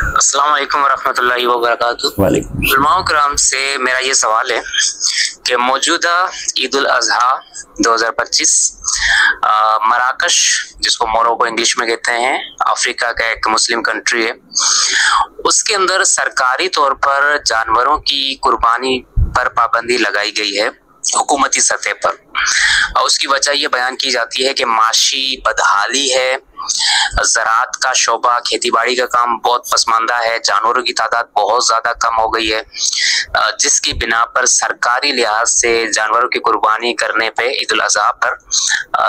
अस्सलाम वालेकुम वरहमतुल्लाहि वबरकातुहू। उलमाओ किराम से मेरा ये सवाल है कि मौजूदा ईद उल अज़हा 2025 मराकश, जिसको मोरक्को इंग्लिश में कहते हैं, अफ्रीका का एक मुस्लिम कंट्री है, उसके अंदर सरकारी तौर पर जानवरों की कुर्बानी पर पाबंदी लगाई गई है हुकूमती सतह पर। और उसकी वजह ये बयान की जाती है कि माशी बदहाली है, ज़राअत का शोबा, खेती बाड़ी का काम बहुत पसमानदा है, जानवरों की तादाद बहुत ज़्यादा कम हो गई है, जिसकी बिना पर सरकारी लिहाज से जानवरों की कुर्बानी करने पे ईद उल अज़हा पर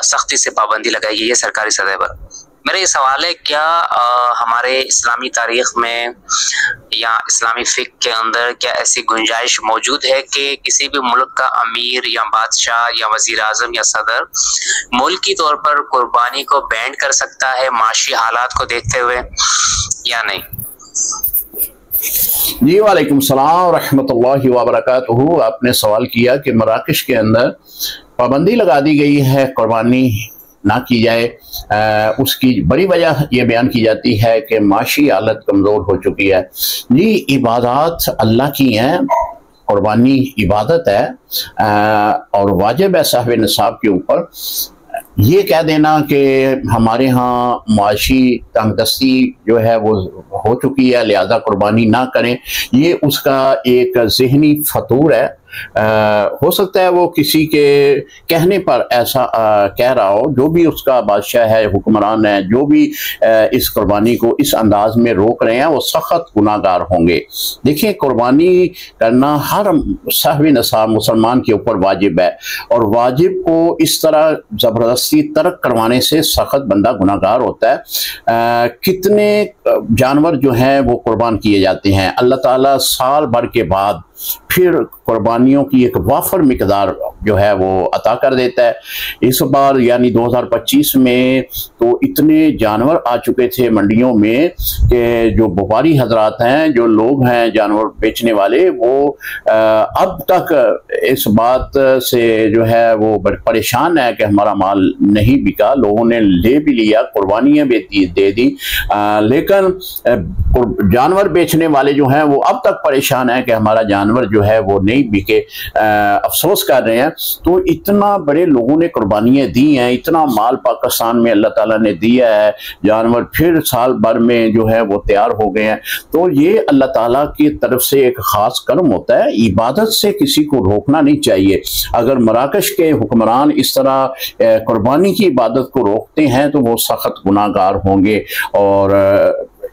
सख्ती से पाबंदी लगाई गई है सरकारी सतह पर। मेरा ये सवाल है, क्या हमारे इस्लामी तारीख में या इस्लामी फ़िक़्ह के अंदर क्या ऐसी गुंजाइश मौजूद है कि किसी भी मुल्क का अमीर या बादशाह या वज़ीर आज़म या सदर मुल्की तौर पर कुर्बानी को बैन कर सकता है माशी हालात को देखते हुए या नहीं? जी वालेकुम सलाम रहमतुल्लाहि व बरकातुहू। आपने सवाल किया कि मराकश के अंदर पाबंदी लगा दी गई है कुर्बानी ना की जाए। उसकी बड़ी वजह यह बयान की जाती है कि माशी हालत कमज़ोर हो चुकी है। जी, इबादत अल्लाह की हैं, कुर्बानी इबादत है और वाजिब है साहिब निसाब के ऊपर। ये कह देना कि हमारे यहाँ माशी तंगदस्ती जो है वो हो चुकी है लिहाजा कुर्बानी ना करें, ये उसका एक ज़हनी फतूर है। हो सकता है वो किसी के कहने पर ऐसा कह रहा हो। जो भी उसका बादशाह है, हुक्मरान है, जो भी इस कुर्बानी को इस अंदाज में रोक रहे हैं, वो सख्त गुनाहगार होंगे। देखिए, कुर्बानी करना हर साहिब निसाब मुसलमान के ऊपर वाजिब है और वाजिब को इस तरह ज़बरदस्ती तर्क करवाने से सख्त बंदा गुनाहगार होता है। कितने जानवर जो हैं वो कुर्बान किए जाते हैं, अल्लाह ताला साल भर के बाद फिर कुर्बानियों की एक वाफर मिकदार जो है वो अता कर देता है। इस बार यानी 2025 में तो इतने जानवर आ चुके थे मंडियों में कि जो व्यापारी हजरात हैं, जो लोग हैं जानवर बेचने वाले, वो अब तक इस बात से जो है वो परेशान है कि हमारा माल नहीं बिका। लोगों ने ले भी लिया, कुर्बानियाँ भी दे दी, लेकिन जानवर बेचने वाले जो हैं वो अब तक परेशान है कि हमारा जानवर जो है वो नहीं बिके, अफसोस कर रहे हैं। तो इतना बड़े लोगों ने कुर्बानियाँ दी हैं, इतना माल पाकिस्तान में अल्लाह ताला ने दिया है, जानवर फिर साल भर में जो है वो तैयार हो गए हैं। तो ये अल्लाह ताला की तरफ से एक ख़ास कर्म होता है। इबादत से किसी को रोकना नहीं चाहिए। अगर मराकश के हुक्मरान इस तरह कुर्बानी की इबादत को रोकते हैं तो वो सख्त गुनाहगार होंगे और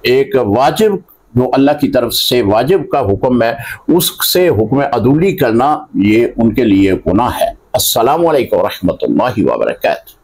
एक वाजिब जो अल्लाह की तरफ से वाजिब का हुक्म है, उससे हुक्म अदूली करना ये उनके लिए गुनाह है। अस्सलामु अलैकुम रहमतुल्लाहि व बरकातुहू।